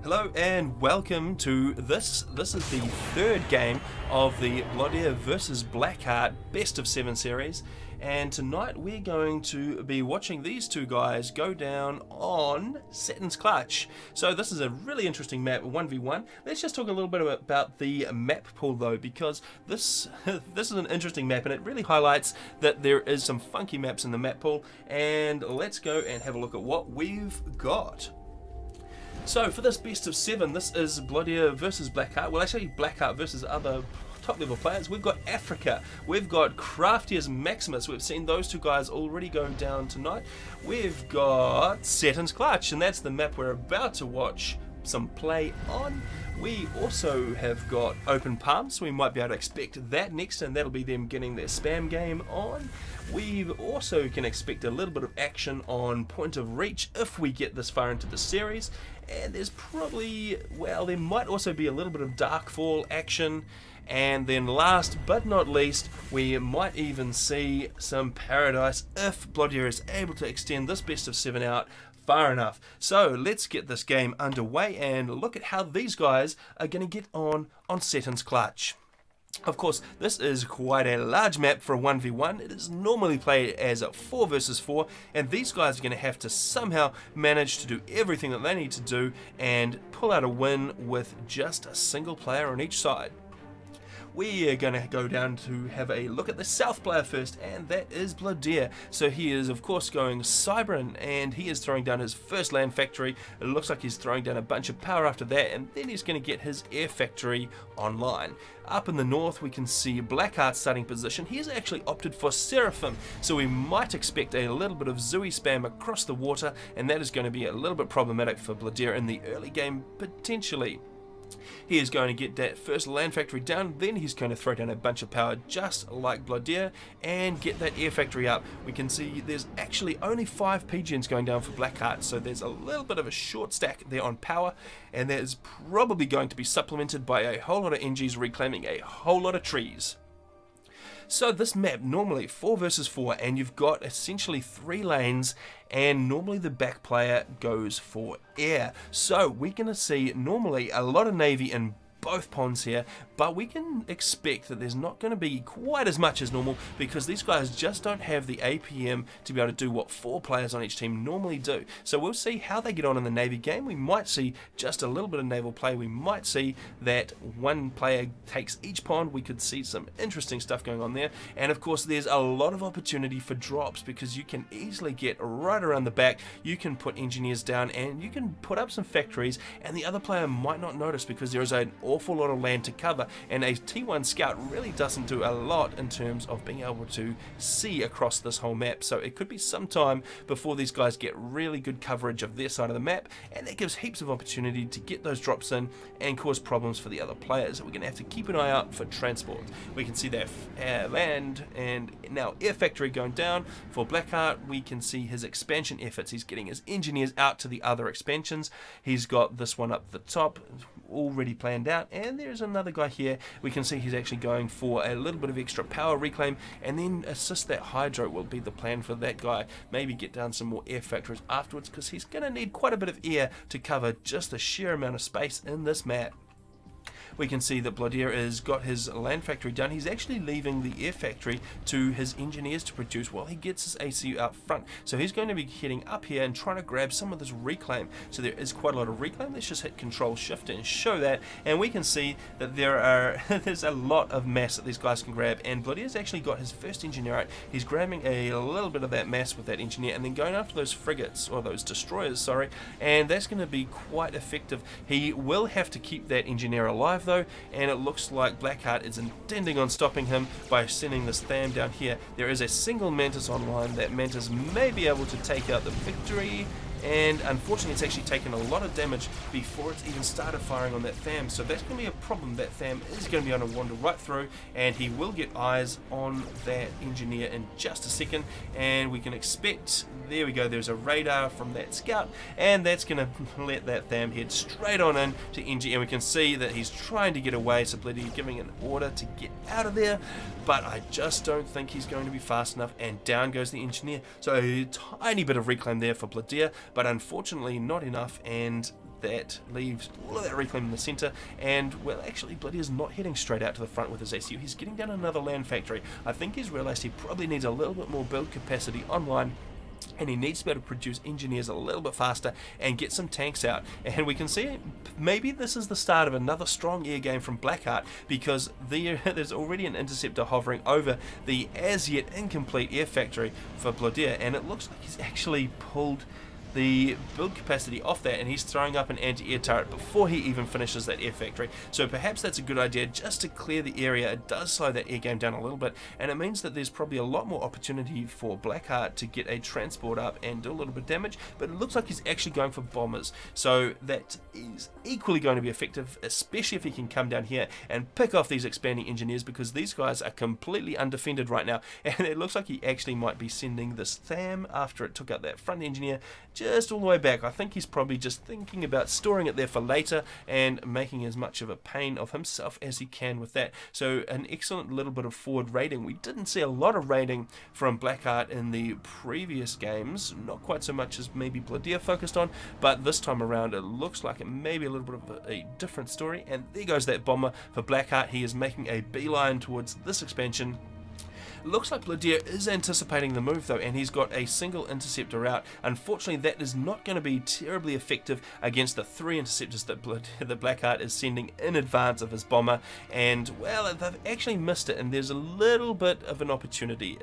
Hello and welcome to this. This is the third game of the Blodir versus Blackheart Best of 7 series, and tonight we're going to be watching these two guys go down on Setons Clutch. So this is a really interesting map, 1v1. Let's just talk a little bit about the map pool though, because this is an interesting map and it really highlights that there is some funky maps in the map pool. And let's go and have a look at what we've got. So for this best of 7, this is Blodir versus Blackheart. Well, actually Blackheart versus other top level players. We've got Africa, we've got Crafty as Maximus. We've seen those two guys already go down tonight. We've got Setons Clutch, and that's the map we're about to watch some play on. We also have got Open Palm, so we might be able to expect that next, and that'll be them getting their spam game on. We also can expect a little bit of action on Point of Reach if we get this far into the series. And there's probably, well, there might also be a little bit of Darkfall action. And then last but not least, we might even see some Paradise if Blodir is able to extend this best of 7 out far enough. So let's get this game underway and look at how these guys are going to get on Setons Clutch. Of course, this is quite a large map for a 1v1. It is normally played as a 4 versus 4, and these guys are going to have to somehow manage to do everything that they need to do and pull out a win with just a single player on each side. We are going to go down to have a look at the south player first, and that is Blodir. So he is of course going Cybran, and he is throwing down his first land factory. It looks like he's throwing down a bunch of power after that, and then he's going to get his air factory online. Up in the north we can see Blackheart's starting position. He's actually opted for Seraphim, so we might expect a little bit of Zooey spam across the water, and that is going to be a little bit problematic for Blodir in the early game potentially. He is going to get that first land factory down, then he's going to throw down a bunch of power just like Blodir and get that air factory up. We can see there's actually only 5 PGNs going down for Blackheart, so there's a little bit of a short stack there on power, and that is probably going to be supplemented by a whole lot of NGs reclaiming a whole lot of trees. So this map, normally 4 versus 4, and you've got essentially 3 lanes, and normally the back player goes for air. So we're going to see normally a lot of navy in both ponds here, but we can expect that there's not going to be quite as much as normal because these guys just don't have the APM to be able to do what 4 players on each team normally do. So we'll see how they get on in the navy game. We might see just a little bit of naval play. We might see that one player takes each pond. We could see some interesting stuff going on there, and of course there's a lot of opportunity for drops because you can easily get right around the back. You can put engineers down and you can put up some factories, and the other player might not notice because there is an awful lot of land to cover, and a T1 scout really doesn't do a lot in terms of being able to see across this whole map. So it could be some time before these guys get really good coverage of their side of the map, and that gives heaps of opportunity to get those drops in and cause problems for the other players. We're going to have to keep an eye out for transport. We can see that land and now air factory going down for Blackheart. We can see his expansion efforts. He's getting his engineers out to the other expansions. He's got this one up the top already planned out, and there's another guy here. We can see he's actually going for a little bit of extra power reclaim, and then assist that hydro will be the plan for that guy. Maybe get down some more air factories afterwards because he's going to need quite a bit of air to cover just the sheer amount of space in this map. We can see that Blodir has got his land factory done. He's actually leaving the air factory to his engineers to produce while he gets his ACU out front. So he's going to be heading up here and trying to grab some of this reclaim. So there is quite a lot of reclaim. Let's just hit Control Shift and show that, and we can see that there's a lot of mass that these guys can grab, and Blodir's actually got his first engineer out. He's grabbing a little bit of that mass with that engineer and then going after those frigates, or those destroyers, sorry, and that's going to be quite effective. He will have to keep that engineer alive though, and it looks like Blackheart is intending on stopping him by sending this Tham down here. There is a single Mantis online. That Mantis may be able to take out the victory, and unfortunately it's actually taken a lot of damage before it's even started firing on that Tham, so that's going to be a problem. That Tham is going to be on a wander right through, and he will get eyes on that engineer in just a second, and we can expect, there we go, there's a radar from that scout, and that's going to let that Tham head straight on in to NG, and we can see that he's trying to get away, so Blodir giving an order to get out of there, but I just don't think he's going to be fast enough, and down goes the engineer. So a tiny bit of reclaim there for Blodir, but unfortunately not enough, and That leaves all of that reclaim in the centre, and well, actually Blodir's not heading straight out to the front with his ACU. He's getting down another land factory. I think he's realised he probably needs a little bit more build capacity online, and he needs to be able to produce engineers a little bit faster and get some tanks out. And we can see maybe this is the start of another strong air game from Blackheart, because there's already an interceptor hovering over the as yet incomplete air factory for Blodir, and it looks like he's actually pulled the build capacity off that, and he's throwing up an anti-air turret before he even finishes that air factory. So perhaps that's a good idea just to clear the area. It does slow that air game down a little bit, and it means that there's probably a lot more opportunity for Blackheart to get a transport up and do a little bit of damage, but it looks like he's actually going for bombers, so that is equally going to be effective, especially if he can come down here and pick off these expanding engineers, because these guys are completely undefended right now. And it looks like he actually might be sending this THAM after it took out that front engineer just all the way back. I think he's probably just thinking about storing it there for later and making as much of a pain of himself as he can with that. So an excellent little bit of forward raiding. We didn't see a lot of raiding from Blackheart in the previous games, not quite so much as maybe Blodir focused on, but this time around it looks like it may be a little bit of a different story. And there goes that bomber for Blackheart. He is making a beeline towards this expansion. Looks like Blodir is anticipating the move though, and he's got a single interceptor out. Unfortunately, that is not going to be terribly effective against the 3 interceptors that Blackheart is sending in advance of his bomber, and well, they've actually missed it, and there's a little bit of an opportunity.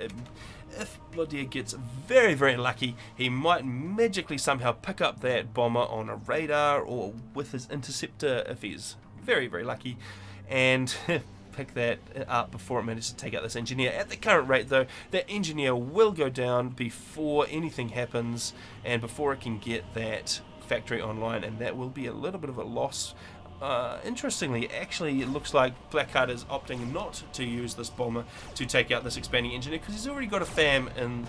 If Blodir gets very, very lucky, he might magically somehow pick up that bomber on a radar or with his interceptor if he's very, very lucky, and pick that up before it manages to take out this engineer. At the current rate though, that engineer will go down before anything happens and before it can get that factory online, and that will be a little bit of a loss. Interestingly, actually, it looks like Blackheart is opting not to use this bomber to take out this expanding engineer, because he's already got a THAM in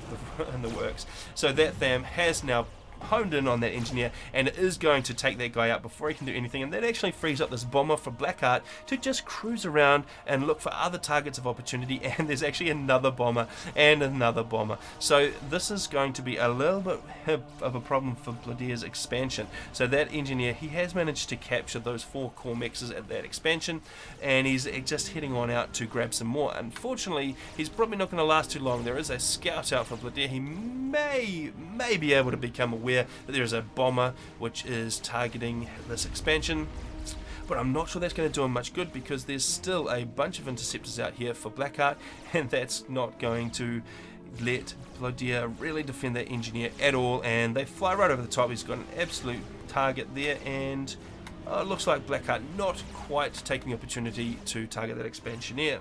the works. So that THAM has now honed in on that engineer, and it is going to take that guy out before he can do anything, and that actually frees up this bomber for Blackheart to just cruise around and look for other targets of opportunity. And there's actually another bomber and another bomber, so this is going to be a little bit of a problem for Blodir's expansion. So that engineer, he has managed to capture those 4 core mexes at that expansion, and he's just heading on out to grab some more. Unfortunately, he's probably not going to last too long. There is a scout out for Blodir. He may be able to become aware that there's a bomber which is targeting this expansion, but I'm not sure that's going to do him much good, because there's still a bunch of interceptors out here for Blackheart, and that's not going to let Blodir really defend that engineer at all, and they fly right over the top. He's got an absolute target there, and it looks like Blackheart not quite taking the opportunity to target that expansioneer.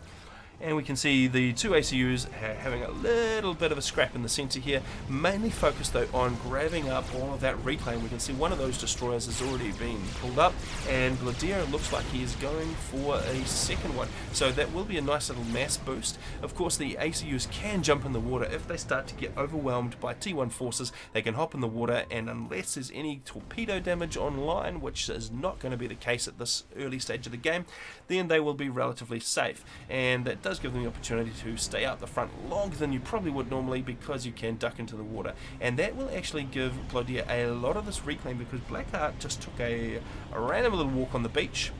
And we can see the 2 ACUs having a little bit of a scrap in the centre here, mainly focused though on grabbing up all of that reclaim. We can see one of those destroyers has already been pulled up, and Blodir looks like he is going for a second one, so that will be a nice little mass boost. Of course, the ACUs can jump in the water if they start to get overwhelmed by T1 forces. They can hop in the water, and unless there's any torpedo damage online, which is not going to be the case at this early stage of the game, then they will be relatively safe, and that does give them the opportunity to stay out the front longer than you probably would normally, because you can duck into the water, and that will actually give Blodir a lot of this reclaim, because Blackheart just took a random little walk on the beach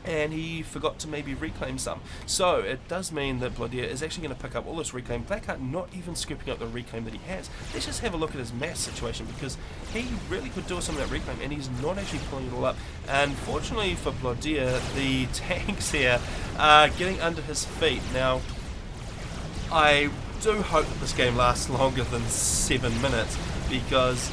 and he forgot to maybe reclaim some. So it does mean that Blodir is actually going to pick up all this reclaim. Blackheart not even scooping up the reclaim that he has. Let's just have a look at his mass situation, because he really could do some of that reclaim, and he's not actually pulling it all up. Unfortunately for Blodir, the tanks here are getting under his feet. Now, I do hope that this game lasts longer than 7 minutes, because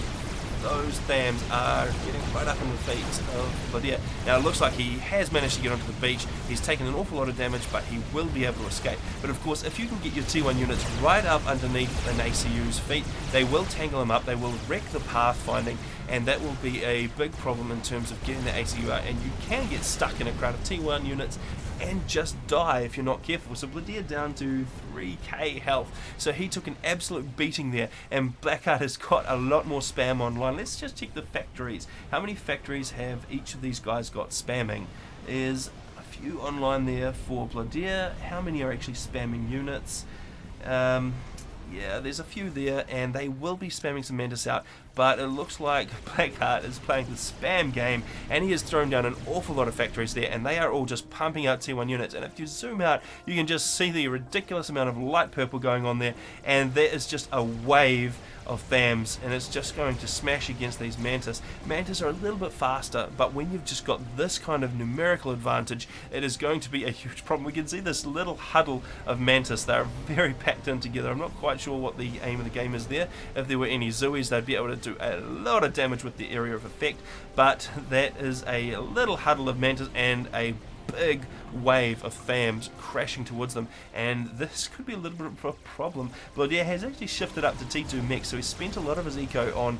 those THAMs are getting right up in the feet of Blodir. Now it looks like he has managed to get onto the beach. He's taken an awful lot of damage, but he will be able to escape. But of course, if you can get your T1 units right up underneath an ACU's feet, they will tangle him up, they will wreck the pathfinding, and that will be a big problem in terms of getting the ACU out, and you can get stuck in a crowd of T1 units and just die if you're not careful. So Blodir down to 3k health, so he took an absolute beating there, and Blackheart has got a lot more spam online. Let's just check the factories. How many factories have each of these guys got spamming? There's a few online there for Blodir. How many are actually spamming units? Yeah, there's a few there, and they will be spamming some Mantis out. but it looks like Blackheart is playing the spam game, and he has thrown down an awful lot of factories there, and they are all just pumping out T1 units. And if you zoom out, you can just see the ridiculous amount of light purple going on there, and there is just a wave of FAMs, and it's just going to smash against these Mantis. Mantis are a little bit faster, but when you've just got this kind of numerical advantage, it is going to be a huge problem. We can see this little huddle of Mantis. They're very packed in together. I'm not quite sure what the aim of the game is there. If there were any Zoes, they'd be able to do a lot of damage with the area of effect, but that is a little huddle of Mantis and a big wave of FAMs crashing towards them, and this could be a little bit of a problem. Blodir has actually shifted up to T2 mech, so he spent a lot of his eco on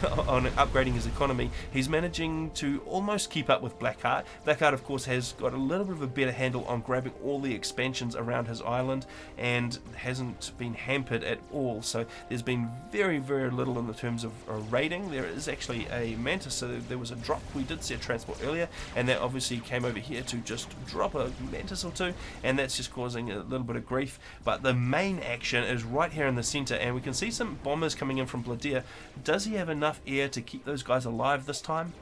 upgrading his economy. He's managing to almost keep up with Blackheart. Blackheart, of course, has got a little bit of a better handle on grabbing all the expansions around his island and hasn't been hampered at all, so there's been very, very little in the terms of raiding. There is actually a Mantis, so there was a drop. We did see a transport earlier, and that obviously came over here to just drop a Mantis or two, and that's just causing a little bit of grief. But the main action is right here in the center, and we can see some bombers coming in from Blodir. Does he have enough air to keep those guys alive this time?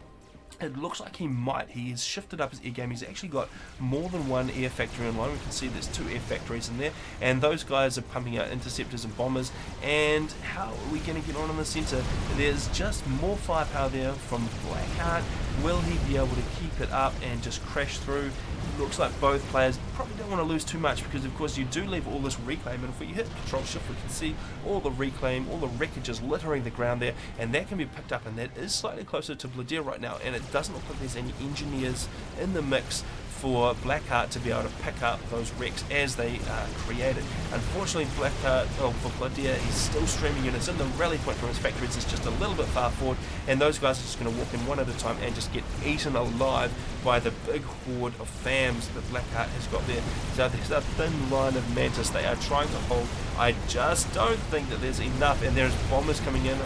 It looks like he might. He has shifted up his air game. He's actually got more than one air factory online. We can see there's 2 air factories in there, and those guys are pumping out interceptors and bombers. And how are we going to get on in the center? There's just more firepower there from Blackheart. Will he be able to keep it up and just crash through? Looks like both players probably don't want to lose too much, because of course you do leave all this reclaim, and if we hit control shift we can see all the reclaim, all the wreckage is littering the ground there, and that can be picked up, and that is slightly closer to Blodir right now, and it doesn't look like there's any engineers in the mix for Blackheart to be able to pick up those wrecks as they are created. Unfortunately, Blackheart, for Blodir, he's still streaming units in the rally point from his factories. It's just a little bit far forward, and those guys are just going to walk in one at a time and just get eaten alive by the big horde of FAMs that Blackheart has got there. So there's a thin line of Mantis they are trying to hold. I just don't think that there's enough, and there's bombers coming in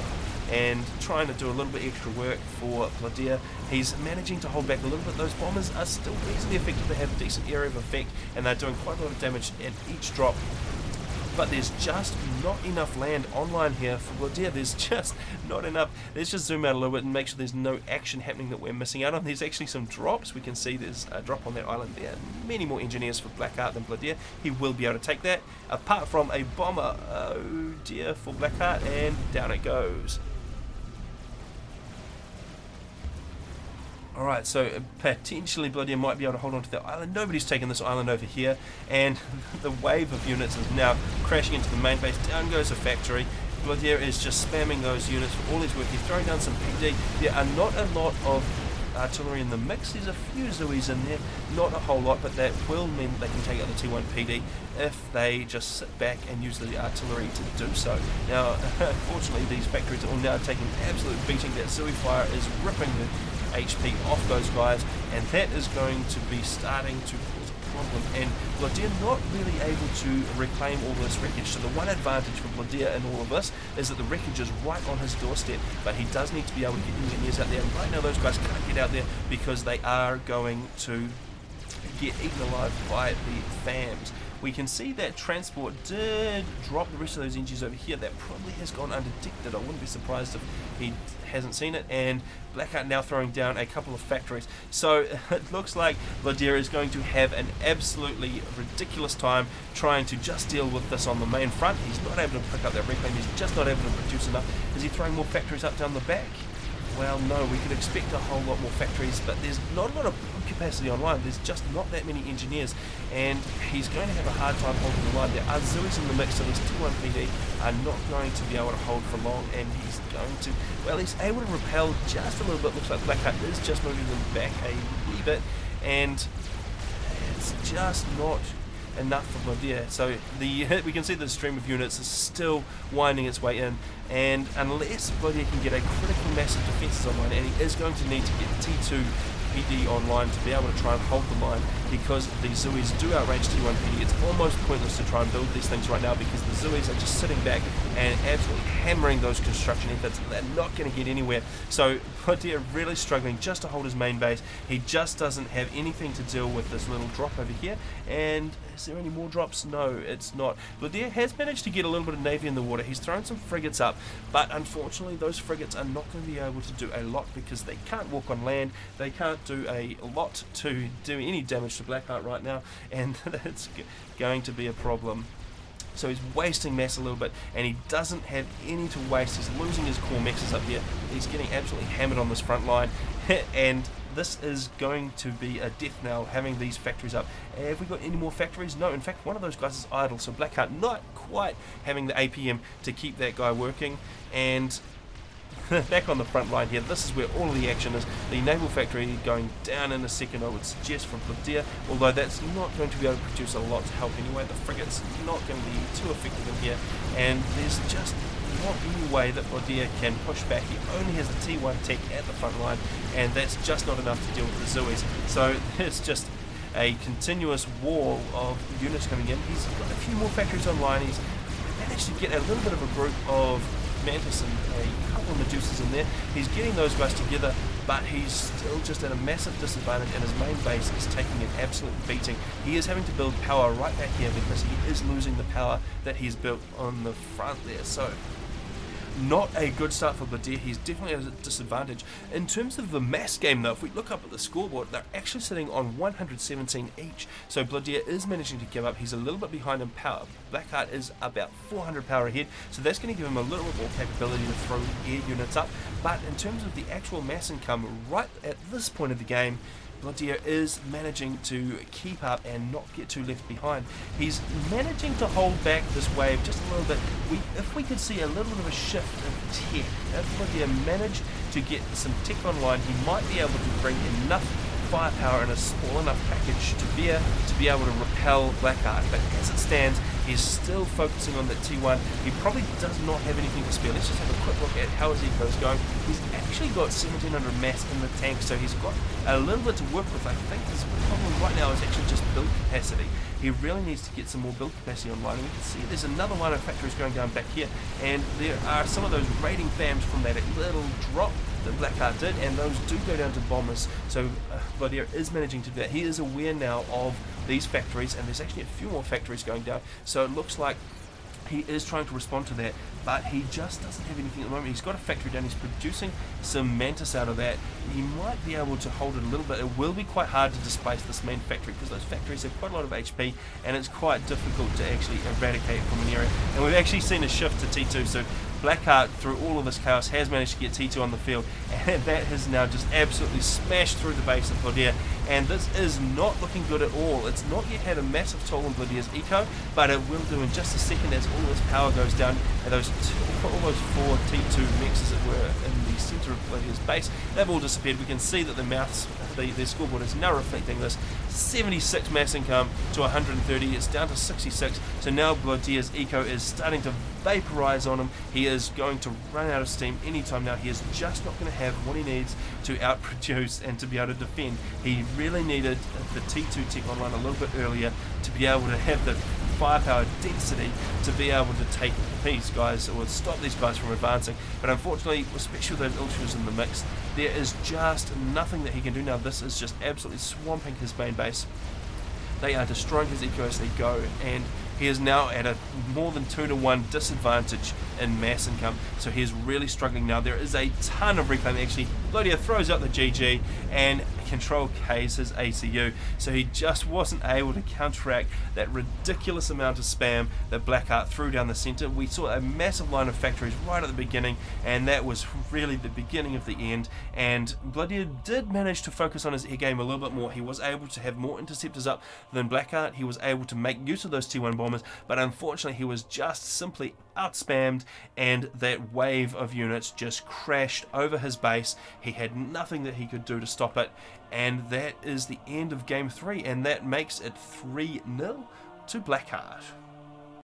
and trying to do a little bit extra work for Blodir. He's managing to hold back a little bit. Those bombers are still reasonably effective. They have a decent area of effect, and they're doing quite a lot of damage at each drop. But there's just not enough land online here for Blodir. There's just not enough. Let's just zoom out a little bit and make sure there's no action happening that we're missing out on. There's actually some drops. We can see there's a drop on that island there. Many more engineers for Blackheart than Blodir. He will be able to take that, apart from a bomber. Oh dear, for Blackheart, and down it goes. Alright, so potentially Blodir might be able to hold on to the island. Nobody's taken this island over here, and the wave of units is now crashing into the main base. Down goes the factory. Blodir is just spamming those units for all his work. He's throwing down some PD. There are not a lot of artillery in the mix. There's a few Zoes in there, not a whole lot, but that will mean that they can take out the T1 PD if they just sit back and use the artillery to do so. Now, unfortunately, these factories are all now taking absolute beating. That Zoe fire is ripping the HP off those guys, and that is going to be starting to cause a problem, and Blodir not really able to reclaim all this wreckage. So the one advantage for Blodir in all of this is that the wreckage is right on his doorstep, but he does need to be able to get engineers out there, and right now those guys can't get out there because they are going to get eaten alive by the FAMs. We can see that transport did drop the rest of those engines over here. That probably has gone undetected. I wouldn't be surprised if he hasn't seen it. And Blackheart now throwing down a couple of factories. So it looks like Blodir is going to have an absolutely ridiculous time trying to just deal with this on the main front. He's not able to pick up that reclaim. He's just not able to produce enough. Is he throwing more factories up down the back? Well, no, we could expect a whole lot more factories, but there's not a lot of capacity online. There's just not that many engineers, and he's going to have a hard time holding the line. There are Zoes in the mix, so this T1 PD are not going to be able to hold for long, and he's going to, well, he's able to repel just a little bit. Looks like Blackheart is just moving them back a wee bit, and it's just not enough for Blodir. So we can see the stream of units is still winding its way in, and unless Blodir can get a critical mass of defences online, and he is going to need to get T2 PD online to be able to try and hold the line, because the Zoes do outrange T1 PD. It's almost pointless to try and build these things right now because the Zoes are just sitting back and absolutely hammering those construction efforts. They're not going to get anywhere. So Blodir really struggling just to hold his main base. He just doesn't have anything to deal with this little drop over here. And is there any more drops? No, it's not. Blodir has managed to get a little bit of navy in the water. He's thrown some frigates up, but unfortunately those frigates are not going to be able to do a lot because they can't walk on land. They can't do a lot to do any damage to Blackheart right now, and that's going to be a problem. So he's wasting mass a little bit, and he doesn't have any to waste. He's losing his core mexes up here. He's getting absolutely hammered on this front line, and this is going to be a death knell, having these factories up. Have we got any more factories? No, in fact one of those guys is idle, so Blackheart not quite having the APM to keep that guy working. And back on the front line here, this is where all of the action is. The naval factory going down in a second, I would suggest, from Blodir, although that's not going to be able to produce a lot to help anyway. The frigate's not going to be too effective in here, and there's just not any way that Blodir can push back. He only has a T1 tech at the front line, and that's just not enough to deal with the Zoes. So there's just a continuous wall of units coming in. He's got a few more factories online. He's managed to get a little bit of a group of Mantis and a couple of Medusas in there. He's getting those guys together, but he's still just at a massive disadvantage, and his main base is taking an absolute beating. He is having to build power right back here because he is losing the power that he's built on the front there. So not a good start for Blodir. He's definitely at a disadvantage. In terms of the mass game though, if we look up at the scoreboard, they're actually sitting on 117 each. So Blodir is managing to give up. He's a little bit behind in power. Blackheart is about 400 power ahead, so that's going to give him a little bit more capability to throw air units up. But in terms of the actual mass income, right at this point of the game, Blodir is managing to keep up and not get too left behind. He's managing to hold back this wave just a little bit. If we could see a little bit of a shift in tech, if Blodir managed to get some tech online, he might be able to bring enough firepower in a small enough package to be able to repel Blackheart. But as it stands, he's still focusing on that T1. He probably does not have anything to spare. Let's just have a quick look at how his eco is going. He's actually got 1700 mass in the tank, so he's got a little bit to work with. I think his problem right now is actually just build capacity. He really needs to get some more build capacity online. And we can see there's another line of factories going down back here, and there are some of those raiding fams from that little drop that Blackheart did, and those do go down to bombers. So Blodir is managing to do that. He is aware now of these factories, and there's actually a few more factories going down, so it looks like he is trying to respond to that, but he just doesn't have anything at the moment. He's got a factory down, he's producing some Mantis out of that. He might be able to hold it a little bit. It will be quite hard to displace this main factory because those factories have quite a lot of HP, and it's quite difficult to actually eradicate from an area. And we've actually seen a shift to T2, so Blackheart, through all of this chaos, has managed to get T2 on the field, and that has now just absolutely smashed through the base of Blodir, and this is not looking good at all. It's not yet had a massive toll on Blodir's eco, but it will do in just a second as all this power goes down, and those almost 4 T2 mexes that were in the centre of Blodir's base, they've all disappeared. We can see that their scoreboard is now reflecting this. 76 mass income to 130, it's down to 66, so now Blodir's eco is starting to vaporize on him. He is going to run out of steam anytime now. He is just not going to have what he needs to outproduce and to be able to defend. He really needed the T2 tech online a little bit earlier to be able to have the firepower density to be able to take these guys or stop these guys from advancing. But unfortunately, especially with those ultras in the mix, there is just nothing that he can do now. This is just absolutely swamping his main base. They are destroying his eco as they go, and he is now at a more than 2-to-1 disadvantage in mass income, so he is really struggling now. There is a ton of reclaim. Actually, Blodir throws out the GG and Control K's his ACU, so he just wasn't able to counteract that ridiculous amount of spam that Blackheart threw down the centre. We saw a massive line of factories right at the beginning, and that was really the beginning of the end, and Blodir did manage to focus on his air game a little bit more. He was able to have more interceptors up than Blackheart. He was able to make use of those T1 bombers, but unfortunately he was just simply outspammed, and that wave of units just crashed over his base. He had nothing that he could do to stop it, and that is the end of game 3, and that makes it 3-0 to Blackheart.